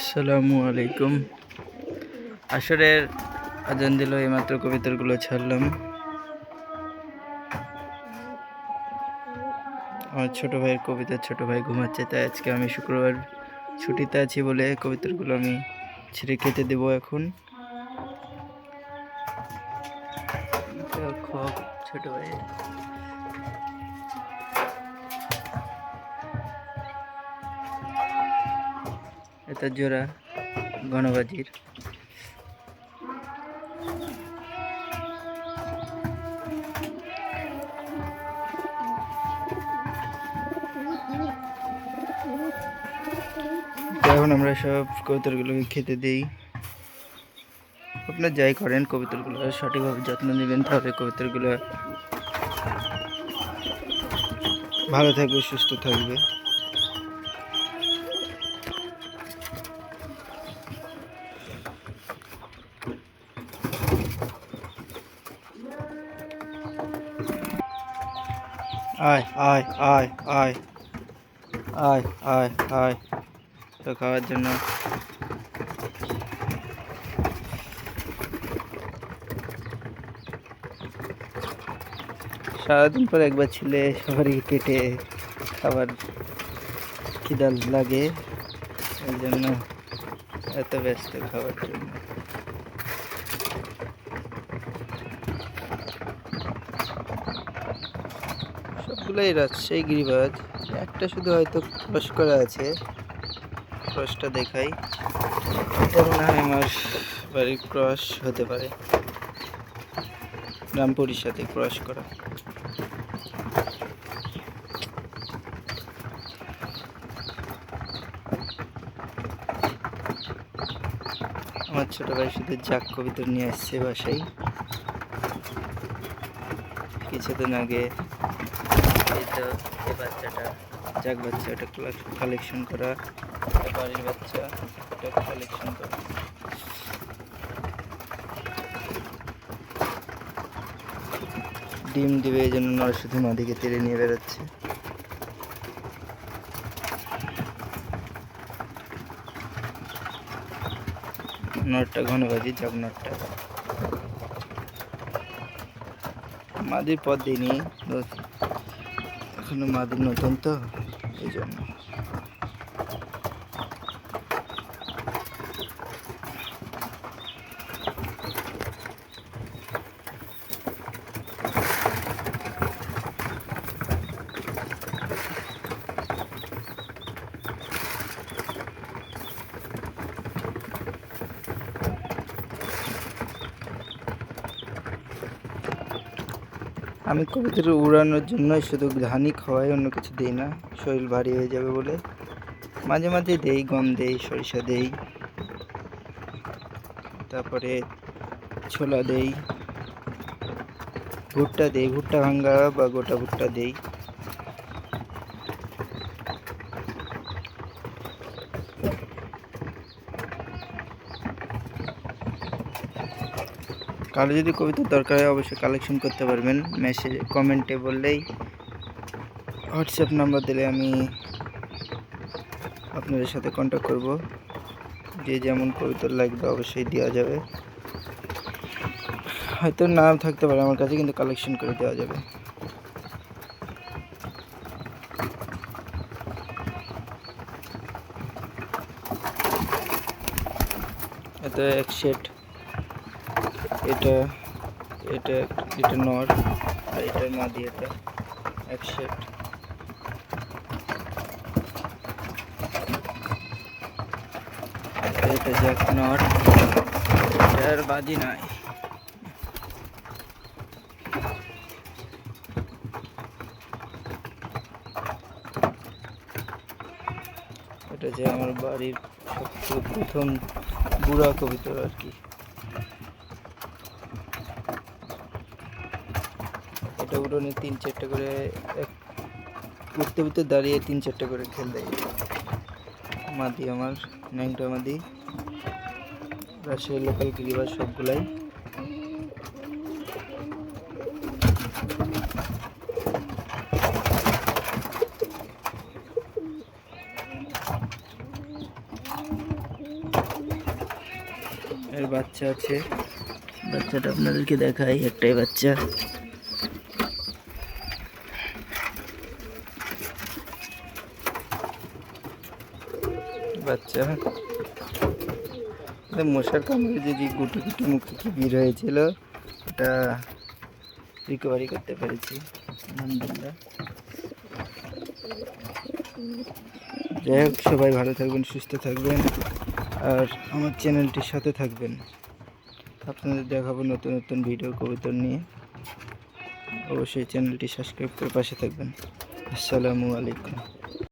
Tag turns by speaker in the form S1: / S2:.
S1: আসসালামু আলাইকুম। আসরের আজান দিল, এইমাত্র কবিতরগুলো ছাড়লাম। আমার ছোট ভাইয়ের কবিতা, ছোট ভাই ঘুমাচ্ছে, তাই আজকে আমি শুক্রবার ছুটিতে আছি বলে কবিতরগুলো আমি ছিঁড়ে খেতে দেবো এখন। ছোট ভাই এটা জোড়া ঘনবাজির। এখন আমরা সব কবুতরগুলোকে খেতে দিই। আপনারা যাই করেন, কবুতরগুলো সঠিকভাবে যত্ন নেবেন, তাহলে কবুতরগুলো ভালো থাকবে, সুস্থ থাকবে। আয় আয় আয় আয় আয় আয় আয় তো খাওয়ার জন্য সারাদিন পর একবার ছিলে সবারই পেটে খাবার খিদা লাগে, এই জন্য এত ব্যস্ত খাওয়ার জন্য। সবগুলোই রাজশাহী গিরিবাজ, একটা শুধু হয়তো ক্রস করা আছে, ক্রসটা দেখাই। এটা মনে হয় আমার বাড়ির ক্রস হতে পারে, রামপুরির সাথে ক্রস করা। আমার ছোট ভাই শুধু জাক কবিতর নিয়ে আসছে বাসায়। কিছুদিন আগে এই বাচ্চাটা জাক বাচ্চা, ওটা কালেকশন করা, বাড়ির বাচ্চা, এটা কালেকশন করা। ডিম দিবে, এই জন্য নর শুধু মাদিকে তেড়ে নিয়ে বেরোচ্ছে। নরটা ঘনবাজি, জাগ নরটা। মাদির পথ দিইনি এখনো, মাদির নতুন তো এই জন্য। আমি কবিতর উড়ানোর জন্য শুধু ধানই খাওয়াই, অন্য কিছু দিই না, শরীর ভারী হয়ে যাবে বলে। মাঝে মাঝে দেই, গম দেই, সরিষা দেই, তারপরে ছোলা দেই, ভুট্টা দেই, ভুট্টা ভাঙ্গা বা গোটা ভুট্টা দেই। কারো যদি কবিতার দরকার হয় অবশ্যই কালেকশন করতে পারবেন, মেসেজ কমেন্টে বললেই, হোয়াটসঅ্যাপ নাম্বার দিলে আমি আপনাদের সাথে কন্ট্যাক্ট করব। যে যেমন কবিতা লাগবে অবশ্যই দেওয়া যাবে, হয়তো নাম থাকতে পারে আমার কাছে, কিন্তু কালেকশন করে দেওয়া যাবে। এটা এক সেট, এটা এটা এটা নর, আর এটার মাদি, এটা এক সেট। এটা জ্যাক নর, এটার বাদি নাই। এটা যে আমার বাড়ির সবচেয়ে প্রথম বুড়া কবিতর আর কি। এটা উড়োনে 3-4টা করে, উঠতে উঠতে দাঁড়িয়ে 3-4টা করে খেল দেয়। মাদি আমার ন্যাংটা মাদি, রাজশাহী লোকাল গিরিবাজ সবগুলাই। এর বাচ্চা আছে, বাচ্চাটা আপনাদেরকে দেখাই, একটাই বাচ্চা। বাচ্চা মশার কামড়ে যে গুটি গুটি মুখ থেকে বের হয়েছিল ওটা রিকভারি করতে পেরেছি, আলহামদুলিল্লাহ। যাই হোক, সবাই ভালো থাকবেন, সুস্থ থাকবেন, আর আমার চ্যানেলটির সাথে থাকবেন। আপনাদের দেখাবো নতুন নতুন ভিডিও কবুতর নিয়ে। অবশ্যই চ্যানেলটি সাবস্ক্রাইব করে পাশে থাকবেন। আসসালামু আলাইকুম।